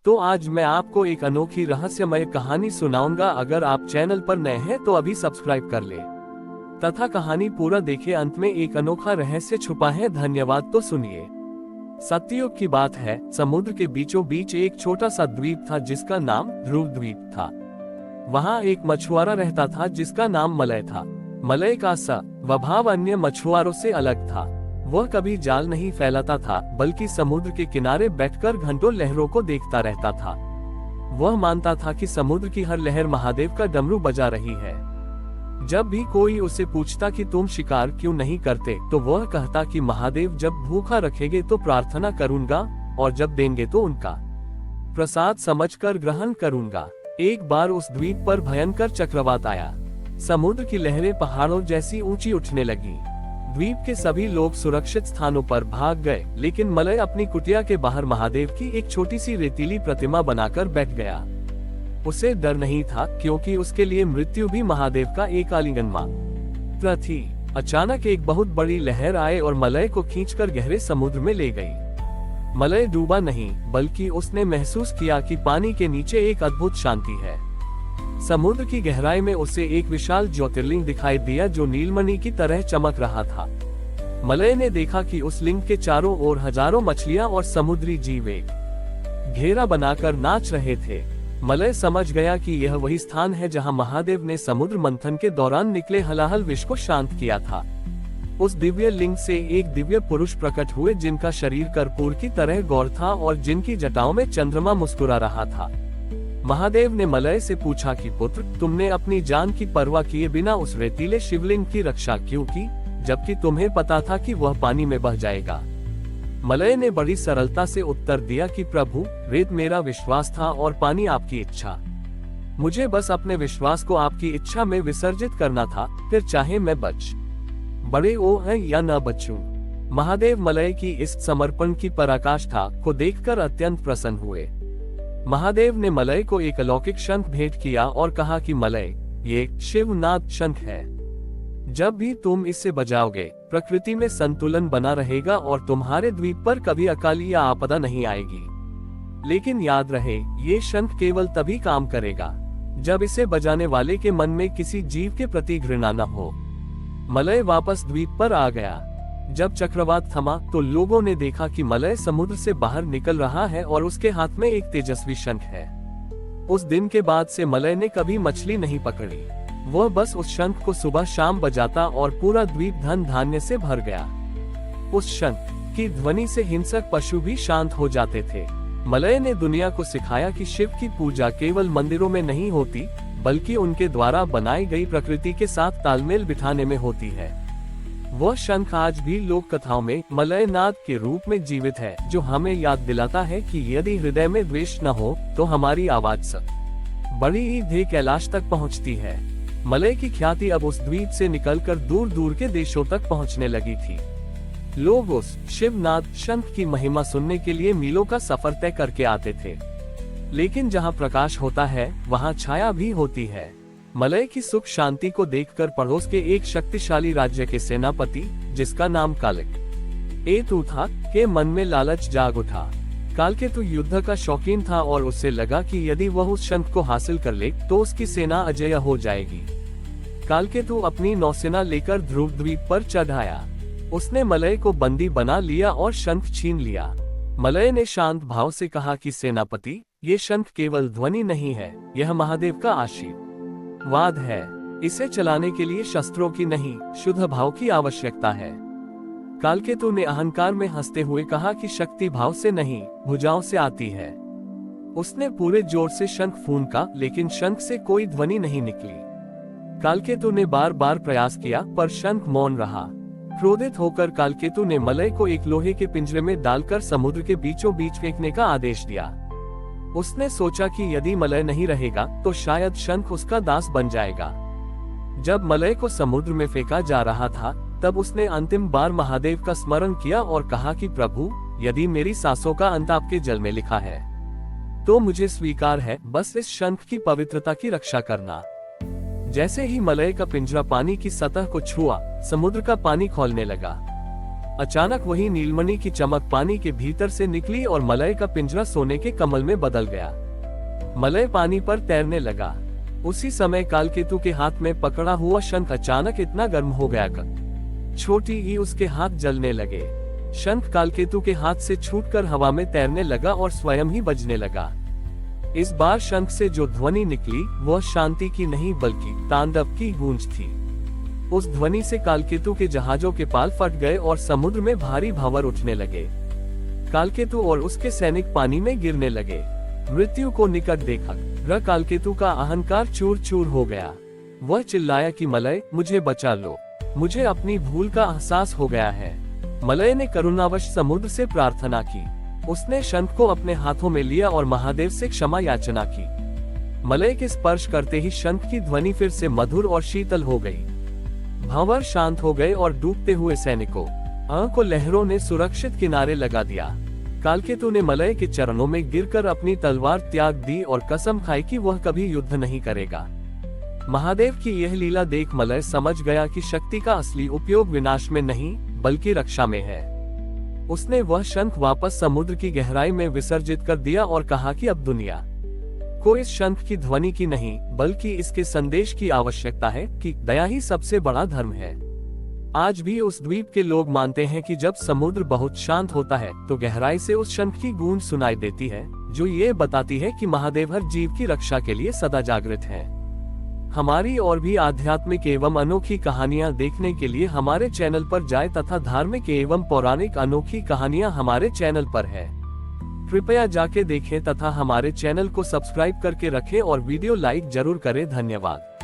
तो आज मैं आपको एक अनोखी रहस्यमय कहानी सुनाऊंगा। अगर आप चैनल पर नए हैं तो अभी सब्सक्राइब कर ले तथा कहानी पूरा देखें। अंत में एक अनोखा रहस्य छुपा है। धन्यवाद। तो सुनिए। सत्ययुग की बात है। समुद्र के बीचों बीच एक छोटा सा द्वीप था जिसका नाम ध्रुव द्वीप था। वहाँ एक मछुआरा रहता था जिसका नाम मलय था। मलय का स्वभाव अन्य मछुआरों से अलग था। वह कभी जाल नहीं फैलाता था, बल्कि समुद्र के किनारे बैठकर घंटों लहरों को देखता रहता था। वह मानता था कि समुद्र की हर लहर महादेव का डमरू बजा रही है। जब भी कोई उसे पूछता कि तुम शिकार क्यों नहीं करते, तो वह कहता कि महादेव जब भूखा रखेंगे तो प्रार्थना करूंगा, और जब देंगे तो उनका प्रसाद समझकर ग्रहण करूंगा। एक बार उस द्वीप पर भयंकर चक्रवात आया। समुद्र की लहरें पहाड़ों जैसी ऊंची उठने लगी। द्वीप के सभी लोग सुरक्षित स्थानों पर भाग गए, लेकिन मलय अपनी कुटिया के बाहर महादेव की एक छोटी सी रेतीली प्रतिमा बनाकर बैठ गया। उसे डर नहीं था, क्योंकि उसके लिए मृत्यु भी महादेव का एक आलिंगन मात्र थी। अचानक एक बहुत बड़ी लहर आए और मलय को खींचकर गहरे समुद्र में ले गई। मलय डूबा नहीं, बल्कि उसने महसूस किया कि पानी के नीचे एक अद्भुत शांति है। समुद्र की गहराई में उसे एक विशाल ज्योतिर्लिंग दिखाई दिया जो नीलमणि की तरह चमक रहा था। मलय ने देखा कि उस लिंग के चारों ओर हजारों मछलियां और समुद्री जीव एक घेरा बनाकर नाच रहे थे। मलय समझ गया कि यह वही स्थान है जहां महादेव ने समुद्र मंथन के दौरान निकले हलाहल विष को शांत किया था। उस दिव्य लिंग से एक दिव्य पुरुष प्रकट हुए जिनका शरीर कर्पूर की तरह गौर था और जिनकी जटाओं में चंद्रमा मुस्कुरा रहा था। महादेव ने मलय से पूछा कि पुत्र, तुमने अपनी जान की परवाह किए बिना उस रेतीले शिवलिंग की रक्षा क्यों की, जबकि तुम्हें पता था कि वह पानी में बह जाएगा। मलय ने बड़ी सरलता से उत्तर दिया कि प्रभु, रेत मेरा विश्वास था और पानी आपकी इच्छा। मुझे बस अपने विश्वास को आपकी इच्छा में विसर्जित करना था, फिर चाहे मैं बच बड़े ओ है या न बचूं। महादेव मलय की इस समर्पण की पराकाष्ठा को देखकर अत्यंत प्रसन्न हुए। महादेव ने मलय को एक अलौकिक शंख भेंट किया और कहा कि मलय, ये शिवनाद शंख है। जब भी तुम इससे बजाओगे, प्रकृति में संतुलन बना रहेगा और तुम्हारे द्वीप पर कभी अकाली या आपदा नहीं आएगी। लेकिन याद रहे, ये शंख केवल तभी काम करेगा जब इसे बजाने वाले के मन में किसी जीव के प्रति घृणा न हो। मलय वापस द्वीप पर आ गया। जब चक्रवात थमा तो लोगों ने देखा कि मलय समुद्र से बाहर निकल रहा है और उसके हाथ में एक तेजस्वी शंख है। उस दिन के बाद से मलय ने कभी मछली नहीं पकड़ी। वह बस उस शंख को सुबह शाम बजाता और पूरा द्वीप धन धान्य से भर गया। उस शंख की ध्वनि से हिंसक पशु भी शांत हो जाते थे। मलय ने दुनिया को सिखाया कि शिव की पूजा केवल मंदिरों में नहीं होती, बल्कि उनके द्वारा बनाई गई प्रकृति के साथ तालमेल बिठाने में होती है। वह शंख आज भी लोक कथाओं में मलय नाद के रूप में जीवित है, जो हमें याद दिलाता है कि यदि हृदय में द्वेष न हो तो हमारी आवाज सब बड़ी ही ध्येय कैलाश तक पहुंचती है। मलय की ख्याति अब उस द्वीप से निकलकर दूर दूर के देशों तक पहुंचने लगी थी। लोग उस शिवनाद शंख की महिमा सुनने के लिए मीलों का सफर तय करके आते थे। लेकिन जहां प्रकाश होता है, वहां छाया भी होती है। मलय की सुख शांति को देखकर पड़ोस के एक शक्तिशाली राज्य के सेनापति, जिसका नाम कालकेतु था, के मन में लालच जाग उठा। कालकेतु युद्ध का शौकीन था और उससे लगा कि यदि वह उस शंख को हासिल कर ले तो उसकी सेना अजेय हो जाएगी। कालकेतु अपनी नौसेना लेकर ध्रुव द्वीप पर चढ़ आया। उसने मलय को बंदी बना लिया और शंख छीन लिया। मलय ने शांत भाव से कहा कि सेनापति, ये शंख केवल ध्वनि नहीं है, यह महादेव का आशीर्वाद है। इसे चलाने के लिए शस्त्रों की नहीं, शुद्ध भाव की आवश्यकता है। कालकेतु ने अहंकार में हंसते हुए कहा कि शक्ति भाव से नहीं, भुजाओं से आती है। उसने पूरे जोर से शंख फूंका, लेकिन शंख से कोई ध्वनि नहीं निकली। कालकेतु ने बार बार प्रयास किया, पर शंख मौन रहा। क्रोधित होकर कालकेतु ने मलय को एक लोहे के पिंजरे में डालकर समुद्र के बीचों बीच फेंकने का आदेश दिया। उसने सोचा कि यदि मलय नहीं रहेगा तो शायद शंख उसका दास बन जाएगा। जब मलय को समुद्र में फेंका जा रहा था, तब उसने अंतिम बार महादेव का स्मरण किया और कहा कि प्रभु, यदि मेरी सांसों का अंत आपके जल में लिखा है तो मुझे स्वीकार है, बस इस शंख की पवित्रता की रक्षा करना। जैसे ही मलय का पिंजरा पानी की सतह को छुआ, समुद्र का पानी खौलने लगा। अचानक वही नीलमणि की चमक पानी के भीतर से निकली और मलय का पिंजरा सोने के कमल में बदल गया। मलय पानी पर तैरने लगा। उसी समय कालकेतु के हाथ में पकड़ा हुआ शंख अचानक इतना गर्म हो गया कि छोटी ही उसके हाथ जलने लगे। शंख कालकेतु के हाथ से छूटकर हवा में तैरने लगा और स्वयं ही बजने लगा। इस बार शंख से जो ध्वनि निकली वह शांति की नहीं बल्कि तांडव की गूंज थी। उस ध्वनि से कालकेतु के जहाजों के पाल फट गए और समुद्र में भारी भंवर उठने लगे। कालकेतु और उसके सैनिक पानी में गिरने लगे। मृत्यु को निकट देखा कालकेतु का अहंकार चूर चूर हो गया। वह चिल्लाया कि मलय, मुझे बचा लो, मुझे अपनी भूल का एहसास हो गया है। मलय ने करुणावश समुद्र से प्रार्थना की। उसने शंख को अपने हाथों में लिया और महादेव से क्षमा याचना की। मलय के स्पर्श करते ही शंख की ध्वनि फिर से मधुर और शीतल हो गई। भंवर शांत हो गए और डूबते हुए सैनिकों को लहरों ने सुरक्षित किनारे लगा दिया। कालकेतु ने मलय के चरणों में गिरकर अपनी तलवार त्याग दी और कसम खाई कि वह कभी युद्ध नहीं करेगा। महादेव की यह लीला देख मलय समझ गया कि शक्ति का असली उपयोग विनाश में नहीं बल्कि रक्षा में है। उसने वह शंख वापस समुद्र की गहराई में विसर्जित कर दिया और कहा कि अब दुनिया को इस शंख की ध्वनि की नहीं बल्कि इसके संदेश की आवश्यकता है कि दया ही सबसे बड़ा धर्म है। आज भी उस द्वीप के लोग मानते हैं कि जब समुद्र बहुत शांत होता है तो गहराई से उस शंख की गूंज सुनाई देती है, जो ये बताती है कि महादेव हर जीव की रक्षा के लिए सदा जागृत है। हमारी और भी आध्यात्मिक एवं अनोखी कहानियां देखने के लिए हमारे चैनल पर जाएं तथा धार्मिक एवं पौराणिक अनोखी कहानियां हमारे चैनल पर है। कृपया जाके देखें तथा हमारे चैनल को सब्सक्राइब करके रखें और वीडियो लाइक जरूर करें। धन्यवाद।